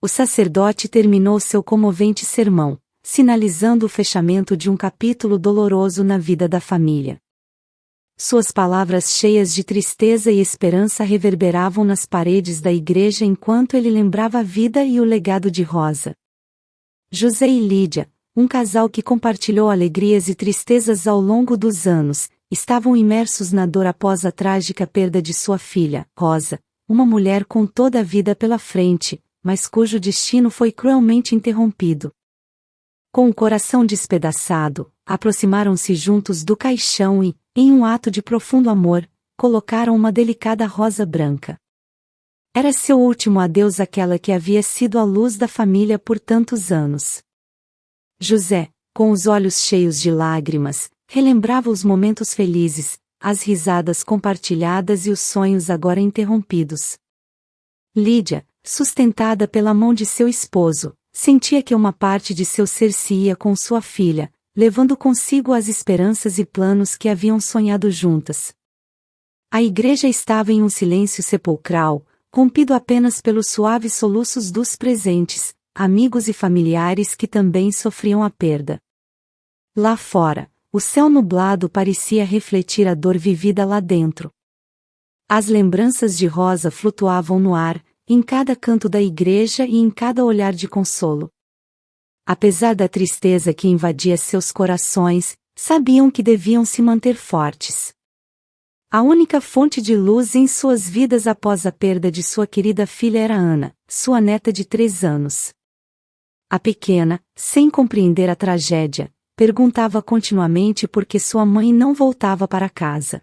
O sacerdote terminou seu comovente sermão, sinalizando o fechamento de um capítulo doloroso na vida da família. Suas palavras cheias de tristeza e esperança reverberavam nas paredes da igreja enquanto ele lembrava a vida e o legado de Rosa. José e Lídia, um casal que compartilhou alegrias e tristezas ao longo dos anos, estavam imersos na dor após a trágica perda de sua filha, Rosa, uma mulher com toda a vida pela frente, mas cujo destino foi cruelmente interrompido. Com o coração despedaçado, aproximaram-se juntos do caixão e, em um ato de profundo amor, colocaram uma delicada rosa branca. Era seu último adeus àquela que havia sido a luz da família por tantos anos. José, com os olhos cheios de lágrimas, relembrava os momentos felizes, as risadas compartilhadas e os sonhos agora interrompidos. Lídia, sustentada pela mão de seu esposo, sentia que uma parte de seu ser se ia com sua filha, levando consigo as esperanças e planos que haviam sonhado juntas. A igreja estava em um silêncio sepulcral, rompido apenas pelos suaves soluços dos presentes, amigos e familiares que também sofriam a perda. Lá fora, o céu nublado parecia refletir a dor vivida lá dentro. As lembranças de Rosa flutuavam no ar, em cada canto da igreja e em cada olhar de consolo. Apesar da tristeza que invadia seus corações, sabiam que deviam se manter fortes. A única fonte de luz em suas vidas após a perda de sua querida filha era Ana, sua neta de 3 anos. A pequena, sem compreender a tragédia, perguntava continuamente por que sua mãe não voltava para casa.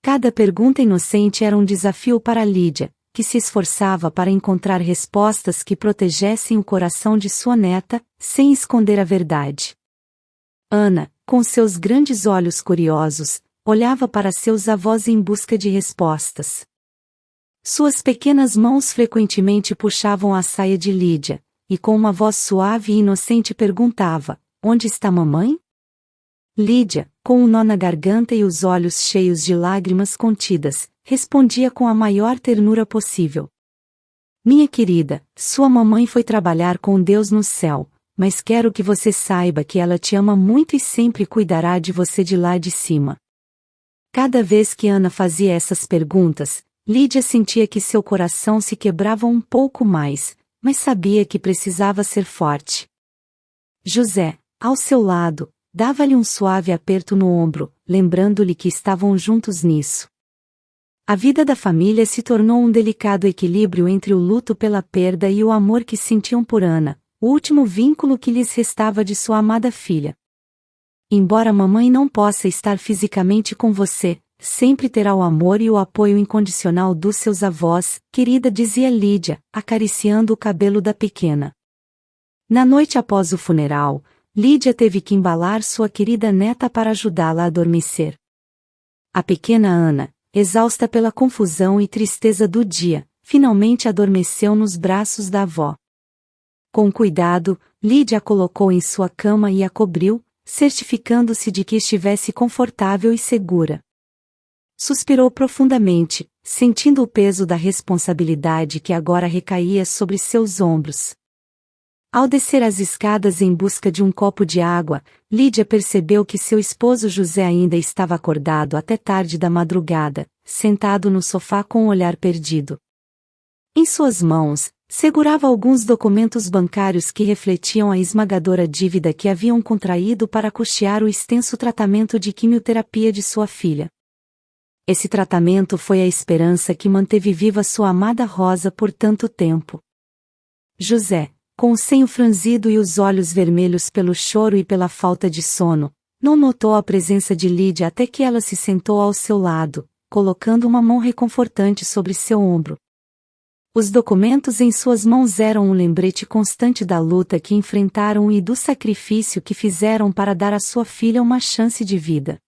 Cada pergunta inocente era um desafio para Lídia, que se esforçava para encontrar respostas que protegessem o coração de sua neta, sem esconder a verdade. Ana, com seus grandes olhos curiosos, olhava para seus avós em busca de respostas. Suas pequenas mãos frequentemente puxavam a saia de Lídia, e com uma voz suave e inocente perguntava: "Onde está mamãe?" Lídia, com um nó na garganta e os olhos cheios de lágrimas contidas, respondia com a maior ternura possível: "Minha querida, sua mamãe foi trabalhar com Deus no céu, mas quero que você saiba que ela te ama muito e sempre cuidará de você de lá de cima." Cada vez que Ana fazia essas perguntas, Lídia sentia que seu coração se quebrava um pouco mais, mas sabia que precisava ser forte. José, ao seu lado, dava-lhe um suave aperto no ombro, lembrando-lhe que estavam juntos nisso. A vida da família se tornou um delicado equilíbrio entre o luto pela perda e o amor que sentiam por Ana, o último vínculo que lhes restava de sua amada filha. "Embora mamãe não possa estar fisicamente com você, sempre terá o amor e o apoio incondicional dos seus avós", querida, dizia Lídia, acariciando o cabelo da pequena. Na noite após o funeral, Lídia teve que embalar sua querida neta para ajudá-la a adormecer. A pequena Ana, exausta pela confusão e tristeza do dia, finalmente adormeceu nos braços da avó. Com cuidado, Lídia a colocou em sua cama e a cobriu, certificando-se de que estivesse confortável e segura. Suspirou profundamente, sentindo o peso da responsabilidade que agora recaía sobre seus ombros. Ao descer as escadas em busca de um copo de água, Lídia percebeu que seu esposo José ainda estava acordado até tarde da madrugada, sentado no sofá com o olhar perdido. Em suas mãos, segurava alguns documentos bancários que refletiam a esmagadora dívida que haviam contraído para custear o extenso tratamento de quimioterapia de sua filha. Esse tratamento foi a esperança que manteve viva sua amada Rosa por tanto tempo. José, com o senho franzido e os olhos vermelhos pelo choro e pela falta de sono, não notou a presença de Lídia até que ela se sentou ao seu lado, colocando uma mão reconfortante sobre seu ombro. Os documentos em suas mãos eram um lembrete constante da luta que enfrentaram e do sacrifício que fizeram para dar à sua filha uma chance de vida.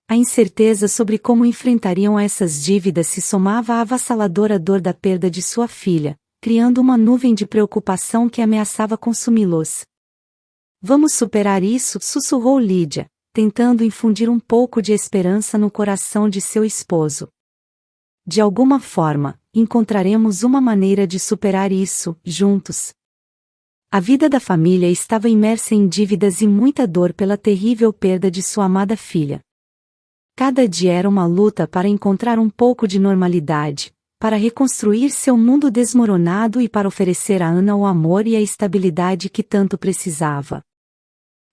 A incerteza sobre como enfrentariam essas dívidas se somava à avassaladora dor da perda de sua filha, criando uma nuvem de preocupação que ameaçava consumi-los. "Vamos superar isso", sussurrou Lídia, tentando infundir um pouco de esperança no coração de seu esposo. De alguma forma, encontraremos uma maneira de superar isso, juntos. A vida da família estava imersa em dívidas e muita dor pela terrível perda de sua amada filha. Cada dia era uma luta para encontrar um pouco de normalidade, para reconstruir seu mundo desmoronado e para oferecer a Ana o amor e a estabilidade que tanto precisava.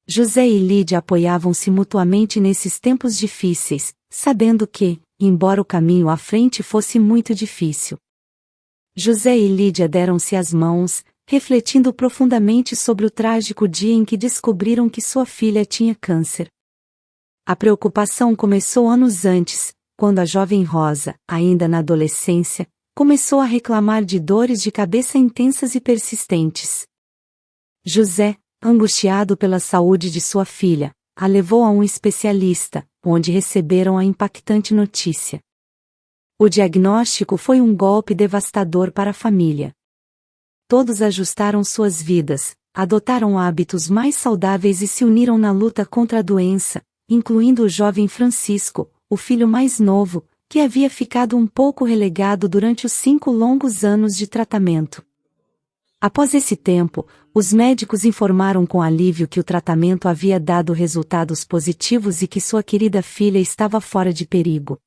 José e Lídia apoiavam-se mutuamente nesses tempos difíceis, sabendo que, embora o caminho à frente fosse muito difícil, José e Lídia deram-se as mãos, refletindo profundamente sobre o trágico dia em que descobriram que sua filha tinha câncer. A preocupação começou anos antes, quando a jovem Rosa, ainda na adolescência, começou a reclamar de dores de cabeça intensas e persistentes. José, angustiado pela saúde de sua filha, a levou a um especialista, onde receberam a impactante notícia. O diagnóstico foi um golpe devastador para a família. Todos ajustaram suas vidas, adotaram hábitos mais saudáveis e se uniram na luta contra a doença, incluindo o jovem Francisco, o filho mais novo, que havia ficado um pouco relegado durante os 5 longos anos de tratamento. Após esse tempo, os médicos informaram com alívio que o tratamento havia dado resultados positivos e que sua querida filha estava fora de perigo.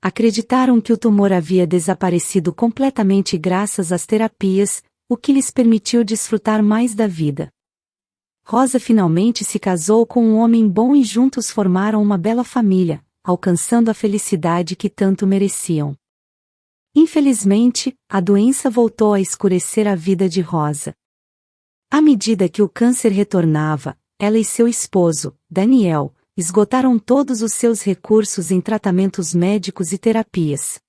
Acreditaram que o tumor havia desaparecido completamente graças às terapias, o que lhes permitiu desfrutar mais da vida. Rosa finalmente se casou com um homem bom e juntos formaram uma bela família, alcançando a felicidade que tanto mereciam. Infelizmente, a doença voltou a escurecer a vida de Rosa. À medida que o câncer retornava, ela e seu esposo, Daniel, esgotaram todos os seus recursos em tratamentos médicos e terapias.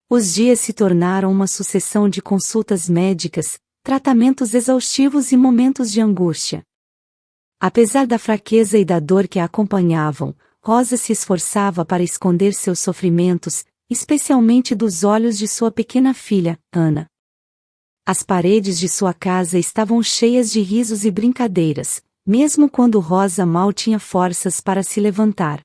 Os dias se tornaram uma sucessão de consultas médicas, tratamentos exaustivos e momentos de angústia. Apesar da fraqueza e da dor que a acompanhavam, Rosa se esforçava para esconder seus sofrimentos, especialmente dos olhos de sua pequena filha, Ana. As paredes de sua casa estavam cheias de risos e brincadeiras, mesmo quando Rosa mal tinha forças para se levantar.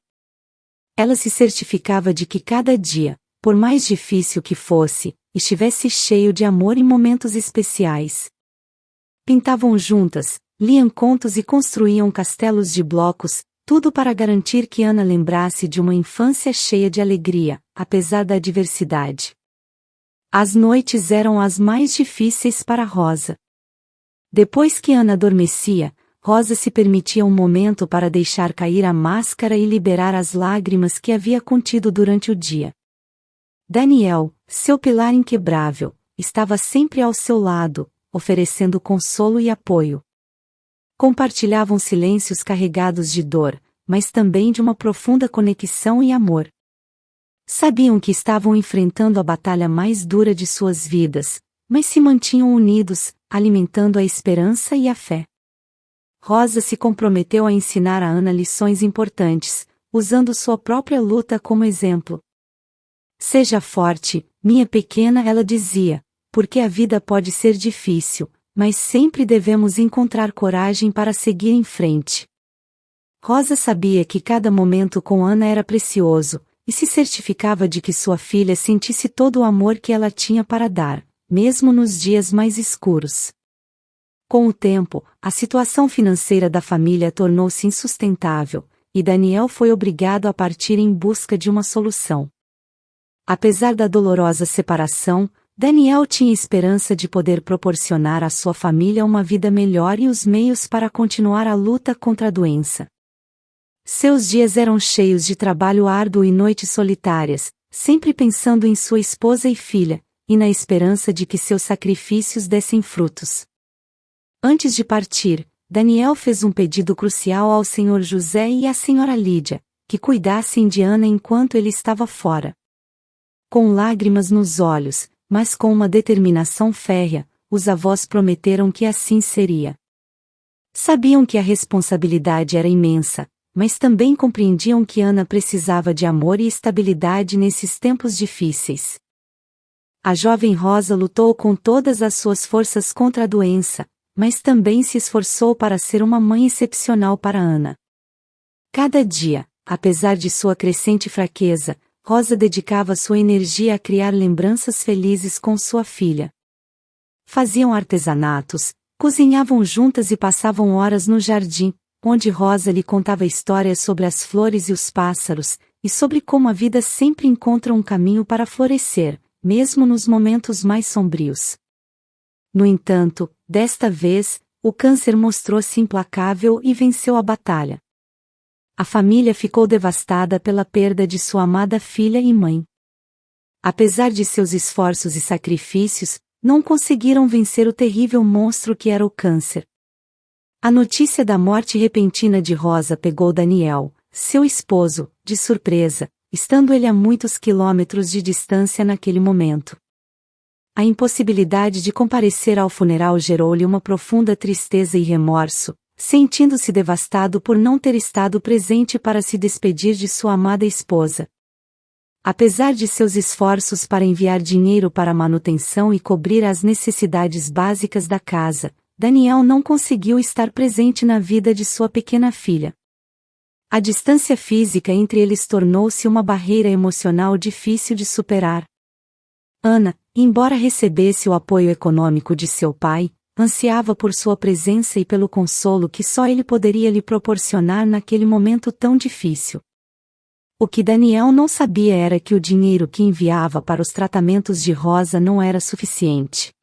Ela se certificava de que cada dia, por mais difícil que fosse, estivesse cheio de amor e momentos especiais. Pintavam juntas, liam contos e construíam castelos de blocos, tudo para garantir que Ana lembrasse de uma infância cheia de alegria, apesar da adversidade. As noites eram as mais difíceis para Rosa. Depois que Ana adormecia, Rosa se permitia um momento para deixar cair a máscara e liberar as lágrimas que havia contido durante o dia. Daniel, seu pilar inquebrável, estava sempre ao seu lado, oferecendo consolo e apoio. Compartilhavam silêncios carregados de dor, mas também de uma profunda conexão e amor. Sabiam que estavam enfrentando a batalha mais dura de suas vidas, mas se mantinham unidos, alimentando a esperança e a fé. Rosa se comprometeu a ensinar a Ana lições importantes, usando sua própria luta como exemplo. Seja forte, minha pequena, ela dizia, porque a vida pode ser difícil, mas sempre devemos encontrar coragem para seguir em frente. Rosa sabia que cada momento com Ana era precioso, e se certificava de que sua filha sentisse todo o amor que ela tinha para dar, mesmo nos dias mais escuros. Com o tempo, a situação financeira da família tornou-se insustentável, e Daniel foi obrigado a partir em busca de uma solução. Apesar da dolorosa separação, Daniel tinha esperança de poder proporcionar à sua família uma vida melhor e os meios para continuar a luta contra a doença. Seus dias eram cheios de trabalho árduo e noites solitárias, sempre pensando em sua esposa e filha, e na esperança de que seus sacrifícios dessem frutos. Antes de partir, Daniel fez um pedido crucial ao Senhor José e à Senhora Lídia, que cuidassem de Ana enquanto ele estava fora. Com lágrimas nos olhos, mas com uma determinação férrea, os avós prometeram que assim seria. Sabiam que a responsabilidade era imensa, mas também compreendiam que Ana precisava de amor e estabilidade nesses tempos difíceis. A jovem Rosa lutou com todas as suas forças contra a doença, mas também se esforçou para ser uma mãe excepcional para Ana. Cada dia, apesar de sua crescente fraqueza, Rosa dedicava sua energia a criar lembranças felizes com sua filha. Faziam artesanatos, cozinhavam juntas e passavam horas no jardim, onde Rosa lhe contava histórias sobre as flores e os pássaros, e sobre como a vida sempre encontra um caminho para florescer, mesmo nos momentos mais sombrios. No entanto, desta vez, o câncer mostrou-se implacável e venceu a batalha. A família ficou devastada pela perda de sua amada filha e mãe. Apesar de seus esforços e sacrifícios, não conseguiram vencer o terrível monstro que era o câncer. A notícia da morte repentina de Rosa pegou Daniel, seu esposo, de surpresa, estando ele a muitos quilômetros de distância naquele momento. A impossibilidade de comparecer ao funeral gerou-lhe uma profunda tristeza e remorso, sentindo-se devastado por não ter estado presente para se despedir de sua amada esposa. Apesar de seus esforços para enviar dinheiro para a manutenção e cobrir as necessidades básicas da casa, Daniel não conseguiu estar presente na vida de sua pequena filha. A distância física entre eles tornou-se uma barreira emocional difícil de superar. Ana, embora recebesse o apoio econômico de seu pai, ansiava por sua presença e pelo consolo que só ele poderia lhe proporcionar naquele momento tão difícil. O que Daniel não sabia era que o dinheiro que enviava para os tratamentos de Rosa não era suficiente.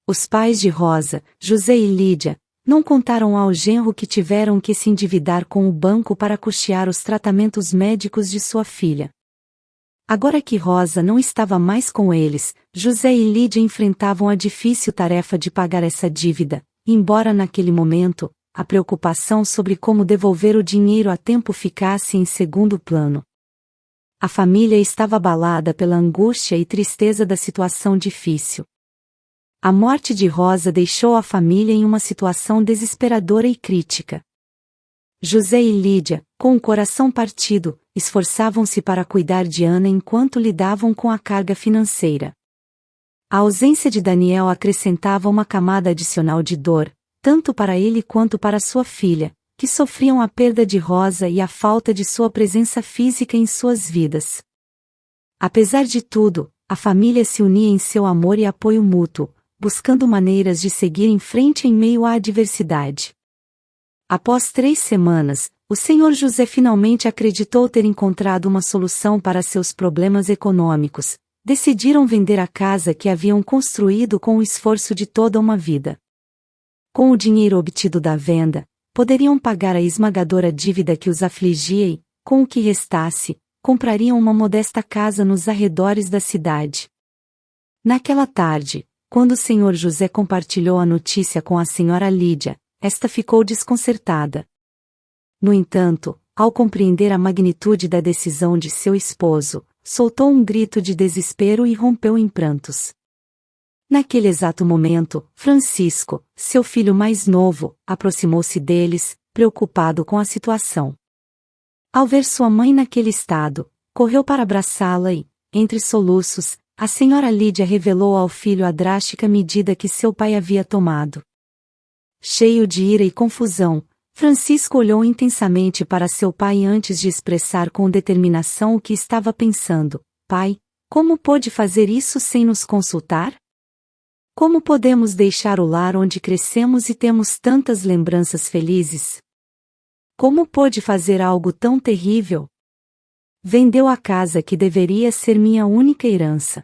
Os pais de Rosa, José e Lídia, não contaram ao genro que tiveram que se endividar com o banco para custear os tratamentos médicos de sua filha. Agora que Rosa não estava mais com eles, José e Lídia enfrentavam a difícil tarefa de pagar essa dívida, embora naquele momento, a preocupação sobre como devolver o dinheiro a tempo ficasse em segundo plano. A família estava abalada pela angústia e tristeza da situação difícil. A morte de Rosa deixou a família em uma situação desesperadora e crítica. José e Lídia, com o coração partido, esforçavam-se para cuidar de Ana enquanto lidavam com a carga financeira. A ausência de Daniel acrescentava uma camada adicional de dor, tanto para ele quanto para sua filha, que sofriam a perda de Rosa e a falta de sua presença física em suas vidas. Apesar de tudo, a família se unia em seu amor e apoio mútuo, buscando maneiras de seguir em frente em meio à adversidade. Após 3 semanas, o Sr. José finalmente acreditou ter encontrado uma solução para seus problemas econômicos. Decidiram vender a casa que haviam construído com o esforço de toda uma vida. Com o dinheiro obtido da venda, poderiam pagar a esmagadora dívida que os afligia e, com o que restasse, comprariam uma modesta casa nos arredores da cidade. Naquela tarde, quando o Sr. José compartilhou a notícia com a Sra. Lídia, esta ficou desconcertada. No entanto, ao compreender a magnitude da decisão de seu esposo, soltou um grito de desespero e rompeu em prantos. Naquele exato momento, Francisco, seu filho mais novo, aproximou-se deles, preocupado com a situação. Ao ver sua mãe naquele estado, correu para abraçá-la e, entre soluços, a Sra. Lídia revelou ao filho a drástica medida que seu pai havia tomado. Cheio de ira e confusão, Francisco olhou intensamente para seu pai antes de expressar com determinação o que estava pensando. Pai, como pôde fazer isso sem nos consultar? Como podemos deixar o lar onde crescemos e temos tantas lembranças felizes? Como pôde fazer algo tão terrível? Vendeu a casa que deveria ser minha única herança.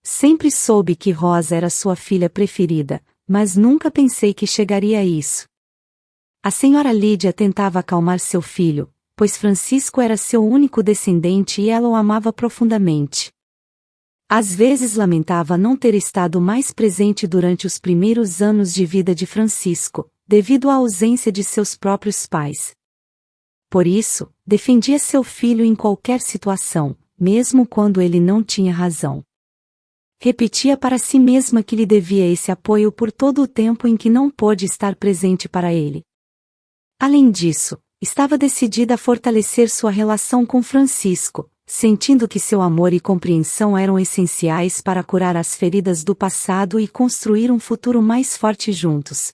Sempre soube que Rosa era sua filha preferida, mas nunca pensei que chegaria a isso. A Sra. Lídia tentava acalmar seu filho, pois Francisco era seu único descendente e ela o amava profundamente. Às vezes lamentava não ter estado mais presente durante os primeiros anos de vida de Francisco, devido à ausência de seus próprios pais. Por isso, defendia seu filho em qualquer situação, mesmo quando ele não tinha razão. Repetia para si mesma que lhe devia esse apoio por todo o tempo em que não pôde estar presente para ele. Além disso, estava decidida a fortalecer sua relação com Francisco, sentindo que seu amor e compreensão eram essenciais para curar as feridas do passado e construir um futuro mais forte juntos.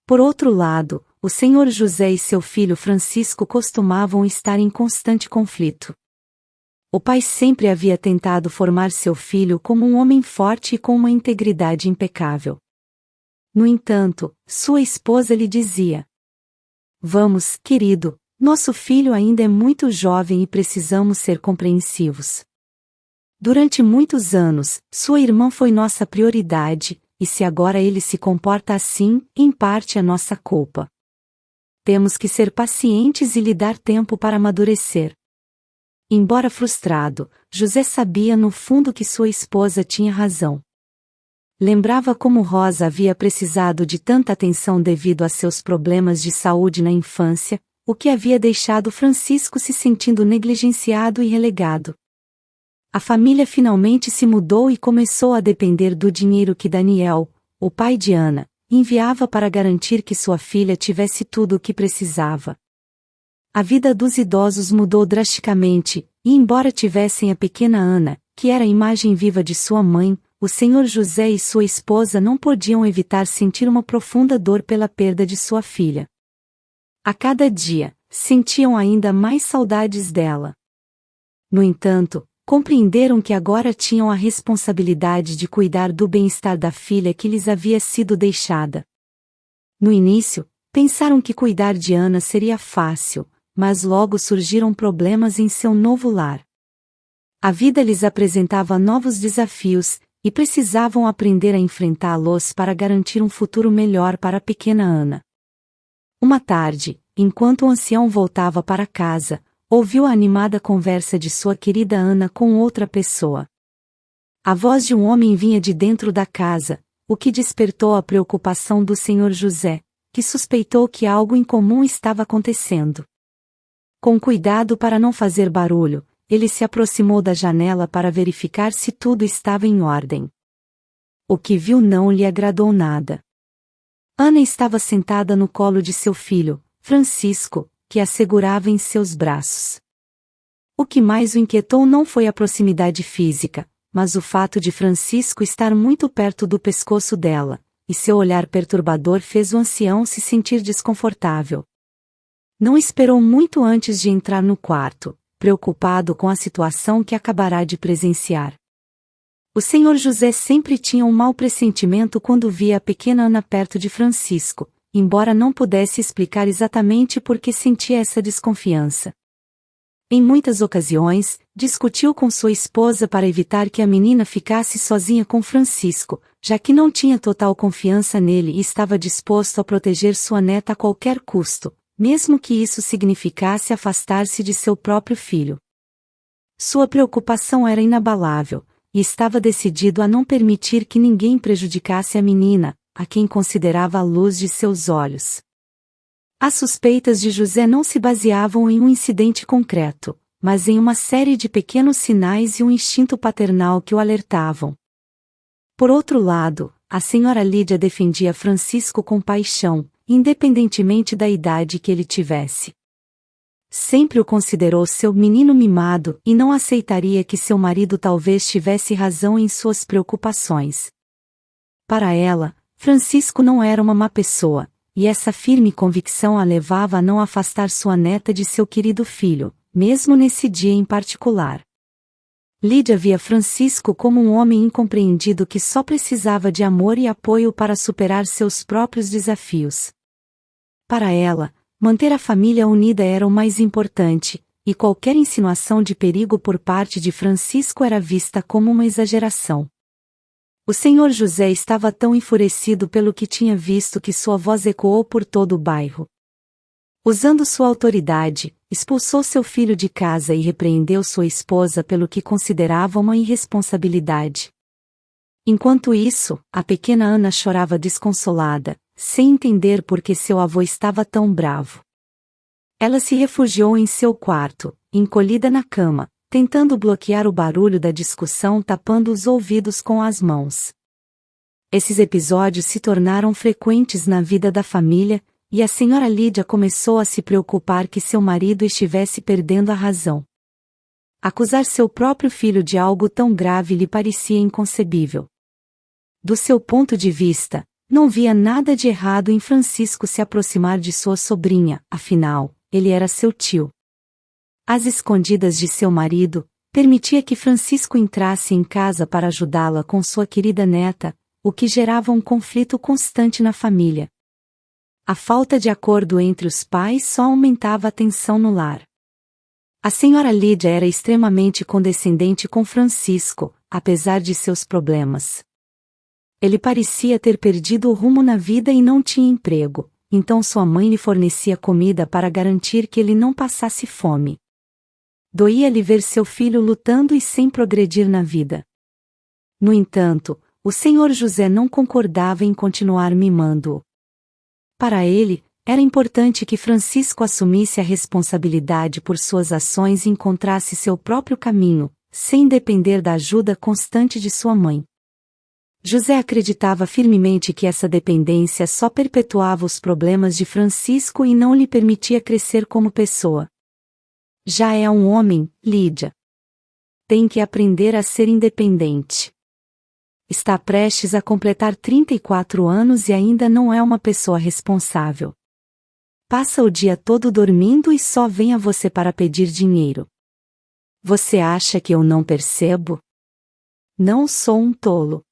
Por outro lado, o Sr. José e seu filho Francisco costumavam estar em constante conflito. O pai sempre havia tentado formar seu filho como um homem forte e com uma integridade impecável. No entanto, sua esposa lhe dizia: "Vamos, querido, nosso filho ainda é muito jovem e precisamos ser compreensivos. Durante muitos anos, sua irmã foi nossa prioridade, e se agora ele se comporta assim, em parte é nossa culpa. Temos que ser pacientes e lhe dar tempo para amadurecer." Embora frustrado, José sabia no fundo que sua esposa tinha razão. Lembrava como Rosa havia precisado de tanta atenção devido a seus problemas de saúde na infância, o que havia deixado Francisco se sentindo negligenciado e relegado. A família finalmente se mudou e começou a depender do dinheiro que Daniel, o pai de Ana, enviava para garantir que sua filha tivesse tudo o que precisava. A vida dos idosos mudou drasticamente, e embora tivessem a pequena Ana, que era a imagem viva de sua mãe, o senhor José e sua esposa não podiam evitar sentir uma profunda dor pela perda de sua filha. A cada dia, sentiam ainda mais saudades dela. No entanto, compreenderam que agora tinham a responsabilidade de cuidar do bem-estar da filha que lhes havia sido deixada. No início, pensaram que cuidar de Ana seria fácil, mas logo surgiram problemas em seu novo lar. A vida lhes apresentava novos desafios, e precisavam aprender a enfrentá-los para garantir um futuro melhor para a pequena Ana. Uma tarde, enquanto o ancião voltava para casa, ouviu a animada conversa de sua querida Ana com outra pessoa. A voz de um homem vinha de dentro da casa, o que despertou a preocupação do senhor José, que suspeitou que algo incomum estava acontecendo. Com cuidado para não fazer barulho, ele se aproximou da janela para verificar se tudo estava em ordem. O que viu não lhe agradou nada. Ana estava sentada no colo de seu filho, Francisco, que a segurava em seus braços. O que mais o inquietou não foi a proximidade física, mas o fato de Francisco estar muito perto do pescoço dela, e seu olhar perturbador fez o ancião se sentir desconfortável. Não esperou muito antes de entrar no quarto, preocupado com a situação que acabará de presenciar. O senhor José sempre tinha um mau pressentimento quando via a pequena Ana perto de Francisco, embora não pudesse explicar exatamente por que sentia essa desconfiança. Em muitas ocasiões, discutiu com sua esposa para evitar que a menina ficasse sozinha com Francisco, já que não tinha total confiança nele e estava disposto a proteger sua neta a qualquer custo, mesmo que isso significasse afastar-se de seu próprio filho. Sua preocupação era inabalável, e estava decidido a não permitir que ninguém prejudicasse a menina, a quem considerava a luz de seus olhos. As suspeitas de José não se baseavam em um incidente concreto, mas em uma série de pequenos sinais e um instinto paternal que o alertavam. Por outro lado, a senhora Lídia defendia Francisco com paixão, independentemente da idade que ele tivesse. Sempre o considerou seu menino mimado e não aceitaria que seu marido talvez tivesse razão em suas preocupações. Para ela, Francisco não era uma má pessoa, e essa firme convicção a levava a não afastar sua neta de seu querido filho, mesmo nesse dia em particular. Lídia via Francisco como um homem incompreendido que só precisava de amor e apoio para superar seus próprios desafios. Para ela, manter a família unida era o mais importante, e qualquer insinuação de perigo por parte de Francisco era vista como uma exageração. O senhor José estava tão enfurecido pelo que tinha visto que sua voz ecoou por todo o bairro. Usando sua autoridade, expulsou seu filho de casa e repreendeu sua esposa pelo que considerava uma irresponsabilidade. Enquanto isso, a pequena Ana chorava desconsolada, sem entender por que seu avô estava tão bravo. Ela se refugiou em seu quarto, encolhida na cama, tentando bloquear o barulho da discussão tapando os ouvidos com as mãos. Esses episódios se tornaram frequentes na vida da família, e a senhora Lídia começou a se preocupar que seu marido estivesse perdendo a razão. Acusar seu próprio filho de algo tão grave lhe parecia inconcebível. Do seu ponto de vista, não via nada de errado em Francisco se aproximar de sua sobrinha, afinal, ele era seu tio. Às escondidas de seu marido, permitia que Francisco entrasse em casa para ajudá-la com sua querida neta, o que gerava um conflito constante na família. A falta de acordo entre os pais só aumentava a tensão no lar. A senhora Lídia era extremamente condescendente com Francisco, apesar de seus problemas. Ele parecia ter perdido o rumo na vida e não tinha emprego, então sua mãe lhe fornecia comida para garantir que ele não passasse fome. Doía-lhe ver seu filho lutando e sem progredir na vida. No entanto, o senhor José não concordava em continuar mimando-o. Para ele, era importante que Francisco assumisse a responsabilidade por suas ações e encontrasse seu próprio caminho, sem depender da ajuda constante de sua mãe. José acreditava firmemente que essa dependência só perpetuava os problemas de Francisco e não lhe permitia crescer como pessoa. Já é um homem, Lídia. Tem que aprender a ser independente. Está prestes a completar 34 anos e ainda não é uma pessoa responsável. Passa o dia todo dormindo e só vem a você para pedir dinheiro. Você acha que eu não percebo? Não sou um tolo.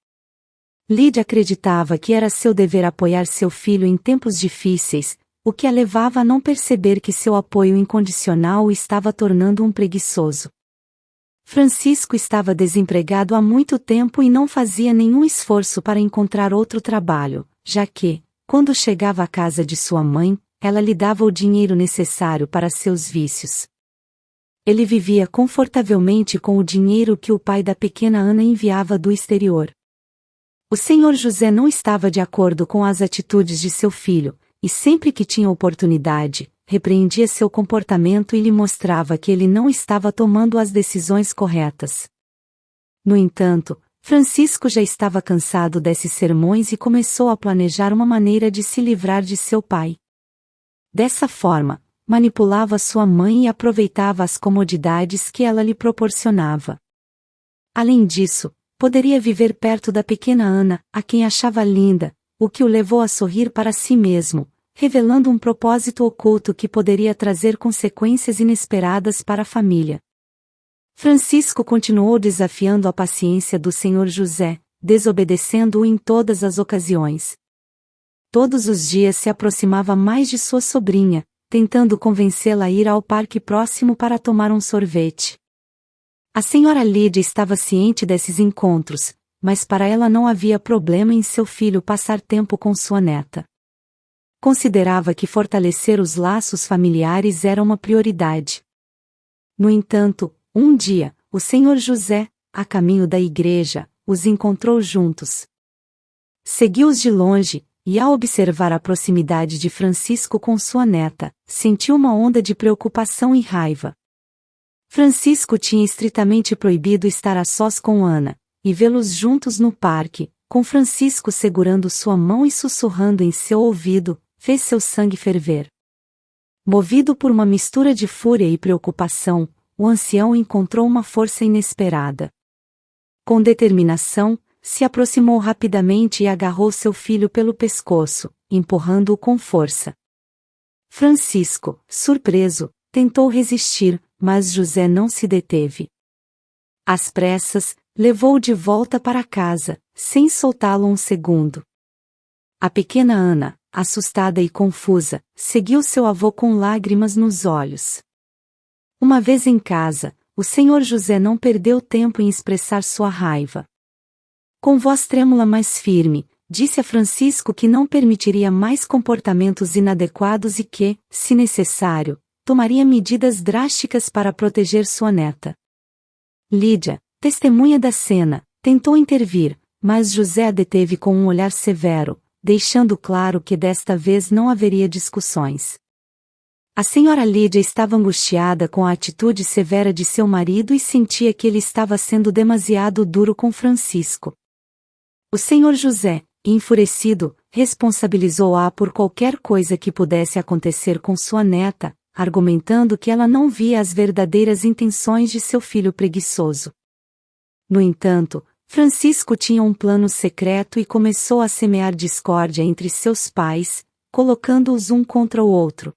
Lídia acreditava que era seu dever apoiar seu filho em tempos difíceis, o que a levava a não perceber que seu apoio incondicional o estava tornando um preguiçoso. Francisco estava desempregado há muito tempo e não fazia nenhum esforço para encontrar outro trabalho, já que, quando chegava à casa de sua mãe, ela lhe dava o dinheiro necessário para seus vícios. Ele vivia confortavelmente com o dinheiro que o pai da pequena Ana enviava do exterior. O senhor José não estava de acordo com as atitudes de seu filho, e sempre que tinha oportunidade, repreendia seu comportamento e lhe mostrava que ele não estava tomando as decisões corretas. No entanto, Francisco já estava cansado desses sermões e começou a planejar uma maneira de se livrar de seu pai. Dessa forma, manipulava sua mãe e aproveitava as comodidades que ela lhe proporcionava. Além disso, poderia viver perto da pequena Ana, a quem achava linda, o que o levou a sorrir para si mesmo, revelando um propósito oculto que poderia trazer consequências inesperadas para a família. Francisco continuou desafiando a paciência do senhor José, desobedecendo-o em todas as ocasiões. Todos os dias se aproximava mais de sua sobrinha, tentando convencê-la a ir ao parque próximo para tomar um sorvete. A senhora Lídia estava ciente desses encontros, mas para ela não havia problema em seu filho passar tempo com sua neta. Considerava que fortalecer os laços familiares era uma prioridade. No entanto, um dia, o senhor José, a caminho da igreja, os encontrou juntos. Seguiu-os de longe, e ao observar a proximidade de Francisco com sua neta, sentiu uma onda de preocupação e raiva. Francisco tinha estritamente proibido estar a sós com Ana, e vê-los juntos no parque, com Francisco segurando sua mão e sussurrando em seu ouvido, fez seu sangue ferver. Movido por uma mistura de fúria e preocupação, o ancião encontrou uma força inesperada. Com determinação, se aproximou rapidamente e agarrou seu filho pelo pescoço, empurrando-o com força. Francisco, surpreso, tentou resistir, mas José não se deteve. Às pressas, levou-o de volta para casa, sem soltá-lo um segundo. A pequena Ana, assustada e confusa, seguiu seu avô com lágrimas nos olhos. Uma vez em casa, o senhor José não perdeu tempo em expressar sua raiva. Com voz trêmula mas firme, disse a Francisco que não permitiria mais comportamentos inadequados e que, se necessário, tomaria medidas drásticas para proteger sua neta. Lídia, testemunha da cena, tentou intervir, mas José a deteve com um olhar severo, deixando claro que desta vez não haveria discussões. A senhora Lídia estava angustiada com a atitude severa de seu marido e sentia que ele estava sendo demasiado duro com Francisco. O senhor José, enfurecido, responsabilizou-a por qualquer coisa que pudesse acontecer com sua neta, argumentando que ela não via as verdadeiras intenções de seu filho preguiçoso. No entanto, Francisco tinha um plano secreto e começou a semear discórdia entre seus pais, colocando-os um contra o outro.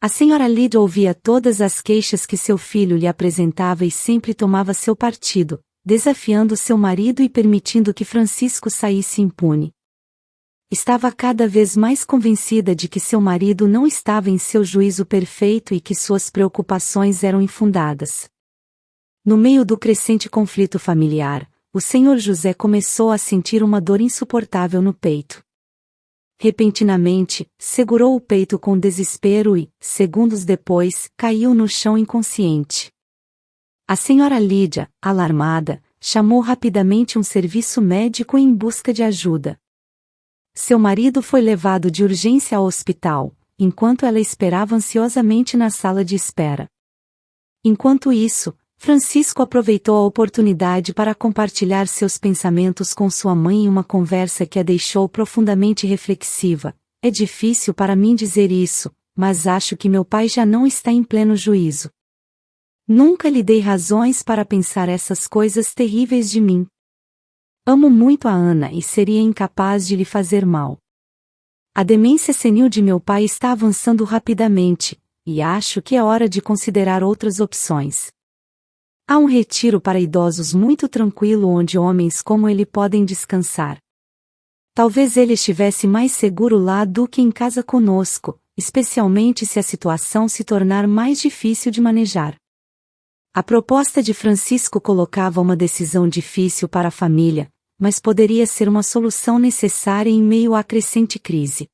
A senhora Lídia ouvia todas as queixas que seu filho lhe apresentava e sempre tomava seu partido, desafiando seu marido e permitindo que Francisco saísse impune. Estava cada vez mais convencida de que seu marido não estava em seu juízo perfeito e que suas preocupações eram infundadas. No meio do crescente conflito familiar, o senhor José começou a sentir uma dor insuportável no peito. Repentinamente, segurou o peito com desespero e, segundos depois, caiu no chão inconsciente. A senhora Lídia, alarmada, chamou rapidamente um serviço médico em busca de ajuda. Seu marido foi levado de urgência ao hospital, enquanto ela esperava ansiosamente na sala de espera. Enquanto isso, Francisco aproveitou a oportunidade para compartilhar seus pensamentos com sua mãe em uma conversa que a deixou profundamente reflexiva. É difícil para mim dizer isso, mas acho que meu pai já não está em pleno juízo. Nunca lhe dei razões para pensar essas coisas terríveis de mim. Amo muito a Ana e seria incapaz de lhe fazer mal. A demência senil de meu pai está avançando rapidamente, e acho que é hora de considerar outras opções. Há um retiro para idosos muito tranquilo onde homens como ele podem descansar. Talvez ele estivesse mais seguro lá do que em casa conosco, especialmente se a situação se tornar mais difícil de manejar. A proposta de Francisco colocava uma decisão difícil para a família, mas poderia ser uma solução necessária em meio à crescente crise.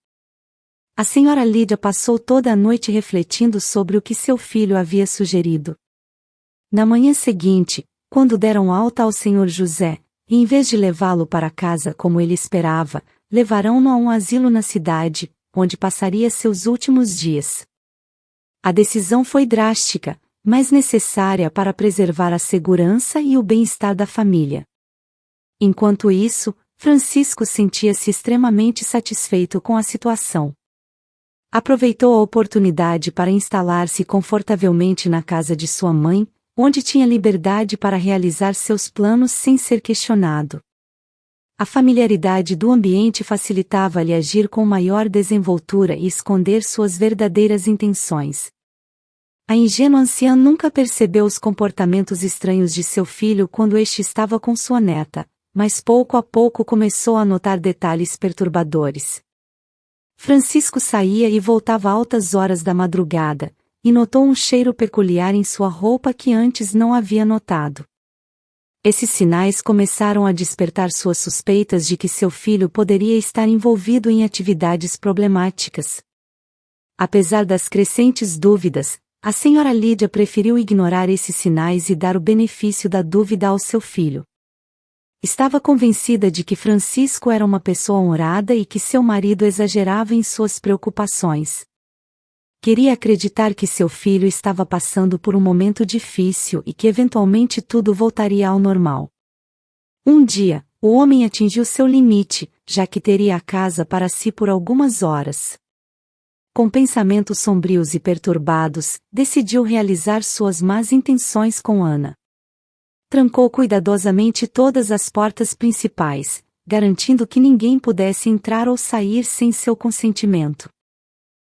A senhora Lídia passou toda a noite refletindo sobre o que seu filho havia sugerido. Na manhã seguinte, quando deram alta ao senhor José, e em vez de levá-lo para casa como ele esperava, levarão-no a um asilo na cidade, onde passaria seus últimos dias. A decisão foi drástica, mas necessária para preservar a segurança e o bem-estar da família. Enquanto isso, Francisco sentia-se extremamente satisfeito com a situação. Aproveitou a oportunidade para instalar-se confortavelmente na casa de sua mãe, onde tinha liberdade para realizar seus planos sem ser questionado. A familiaridade do ambiente facilitava-lhe agir com maior desenvoltura e esconder suas verdadeiras intenções. A ingênua anciã nunca percebeu os comportamentos estranhos de seu filho quando este estava com sua neta, mas pouco a pouco começou a notar detalhes perturbadores. Francisco saía e voltava a altas horas da madrugada, e notou um cheiro peculiar em sua roupa que antes não havia notado. Esses sinais começaram a despertar suas suspeitas de que seu filho poderia estar envolvido em atividades problemáticas. Apesar das crescentes dúvidas, a senhora Lídia preferiu ignorar esses sinais e dar o benefício da dúvida ao seu filho. Estava convencida de que Francisco era uma pessoa honrada e que seu marido exagerava em suas preocupações. Queria acreditar que seu filho estava passando por um momento difícil e que eventualmente tudo voltaria ao normal. Um dia, o homem atingiu seu limite, já que teria a casa para si por algumas horas. Com pensamentos sombrios e perturbados, decidiu realizar suas más intenções com Ana. Trancou cuidadosamente todas as portas principais, garantindo que ninguém pudesse entrar ou sair sem seu consentimento.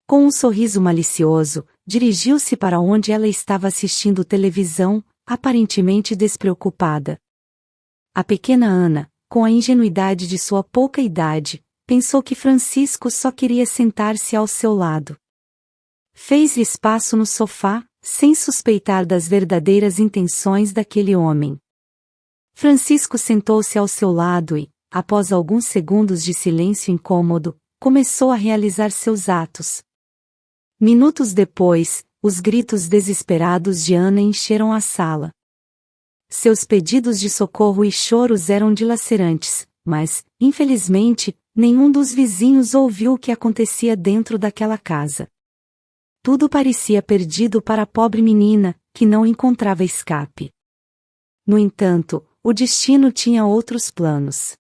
Com um sorriso malicioso, dirigiu-se para onde ela estava assistindo televisão, aparentemente despreocupada. A pequena Ana, com a ingenuidade de sua pouca idade, pensou que Francisco só queria sentar-se ao seu lado. Fez-lhe espaço no sofá, sem suspeitar das verdadeiras intenções daquele homem. Francisco sentou-se ao seu lado e, após alguns segundos de silêncio incômodo, começou a realizar seus atos. Minutos depois, os gritos desesperados de Ana encheram a sala. Seus pedidos de socorro e choros eram dilacerantes, mas, infelizmente, nenhum dos vizinhos ouviu o que acontecia dentro daquela casa. Tudo parecia perdido para a pobre menina, que não encontrava escape. No entanto, o destino tinha outros planos.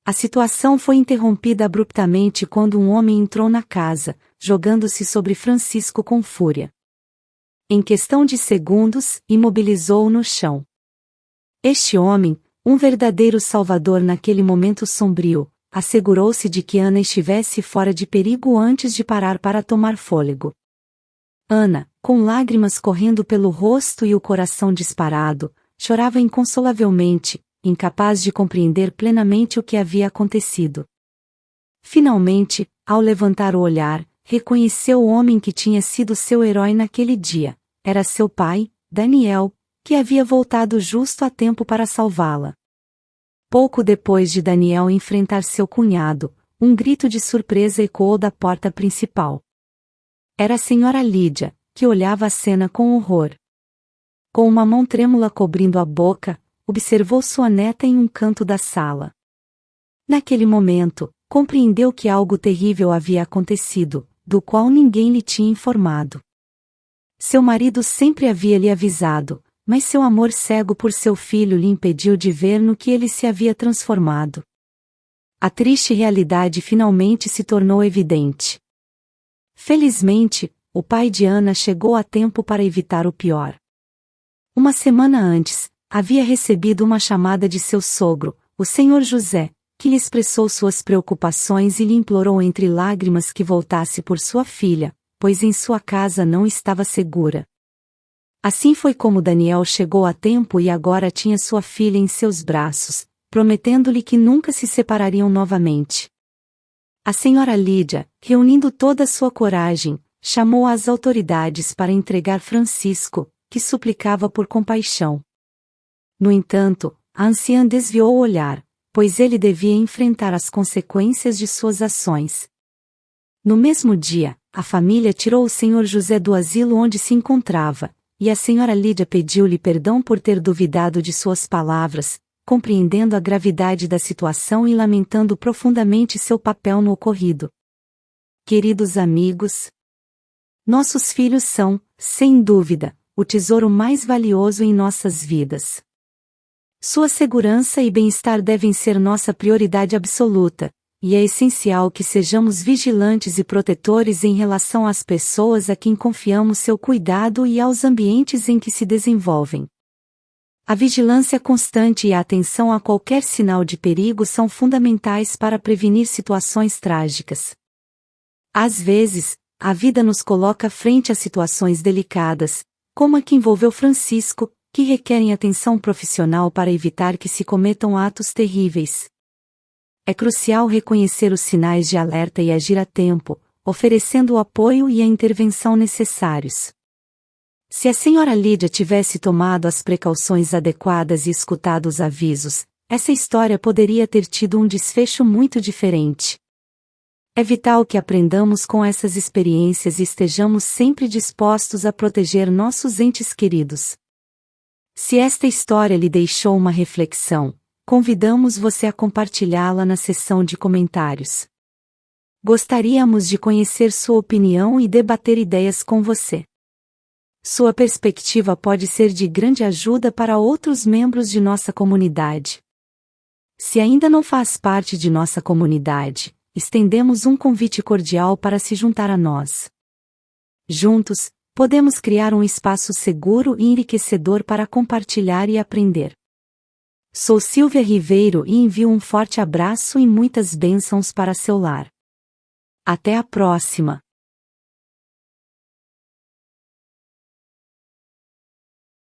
A situação foi interrompida abruptamente quando um homem entrou na casa, jogando-se sobre Francisco com fúria. Em questão de segundos, imobilizou-o no chão. Este homem, um verdadeiro salvador naquele momento sombrio, assegurou-se de que Ana estivesse fora de perigo antes de parar para tomar fôlego. Ana, com lágrimas correndo pelo rosto e o coração disparado, chorava inconsolavelmente, incapaz de compreender plenamente o que havia acontecido. Finalmente, ao levantar o olhar, reconheceu o homem que tinha sido seu herói naquele dia. Era seu pai, Daniel, que havia voltado justo a tempo para salvá-la. Pouco depois de Daniel enfrentar seu cunhado, um grito de surpresa ecoou da porta principal. Era a senhora Lídia, que olhava a cena com horror. Com uma mão trêmula cobrindo a boca, observou sua neta em um canto da sala. Naquele momento, compreendeu que algo terrível havia acontecido, do qual ninguém lhe tinha informado. Seu marido sempre havia lhe avisado, mas seu amor cego por seu filho lhe impediu de ver no que ele se havia transformado. A triste realidade finalmente se tornou evidente. Felizmente, o pai de Ana chegou a tempo para evitar o pior. Uma semana antes, havia recebido uma chamada de seu sogro, o senhor José, que lhe expressou suas preocupações e lhe implorou entre lágrimas que voltasse por sua filha, pois em sua casa não estava segura. Assim foi como Daniel chegou a tempo e agora tinha sua filha em seus braços, prometendo-lhe que nunca se separariam novamente. A senhora Lídia, reunindo toda a sua coragem, chamou as autoridades para entregar Francisco, que suplicava por compaixão. No entanto, a anciã desviou o olhar, pois ele devia enfrentar as consequências de suas ações. No mesmo dia, a família tirou o senhor José do asilo onde se encontrava, e a senhora Lídia pediu-lhe perdão por ter duvidado de suas palavras, compreendendo a gravidade da situação e lamentando profundamente seu papel no ocorrido. Queridos amigos, nossos filhos são, sem dúvida, o tesouro mais valioso em nossas vidas. Sua segurança e bem-estar devem ser nossa prioridade absoluta, e é essencial que sejamos vigilantes e protetores em relação às pessoas a quem confiamos seu cuidado e aos ambientes em que se desenvolvem. A vigilância constante e a atenção a qualquer sinal de perigo são fundamentais para prevenir situações trágicas. Às vezes, a vida nos coloca frente a situações delicadas, como a que envolveu Francisco, que requerem atenção profissional para evitar que se cometam atos terríveis. É crucial reconhecer os sinais de alerta e agir a tempo, oferecendo o apoio e a intervenção necessários. Se a senhora Lídia tivesse tomado as precauções adequadas e escutado os avisos, essa história poderia ter tido um desfecho muito diferente. É vital que aprendamos com essas experiências e estejamos sempre dispostos a proteger nossos entes queridos. Se esta história lhe deixou uma reflexão, convidamos você a compartilhá-la na seção de comentários. Gostaríamos de conhecer sua opinião e debater ideias com você. Sua perspectiva pode ser de grande ajuda para outros membros de nossa comunidade. Se ainda não faz parte de nossa comunidade, estendemos um convite cordial para se juntar a nós. Juntos, podemos criar um espaço seguro e enriquecedor para compartilhar e aprender. Sou Silvia Ribeiro e envio um forte abraço e muitas bênçãos para seu lar. Até a próxima!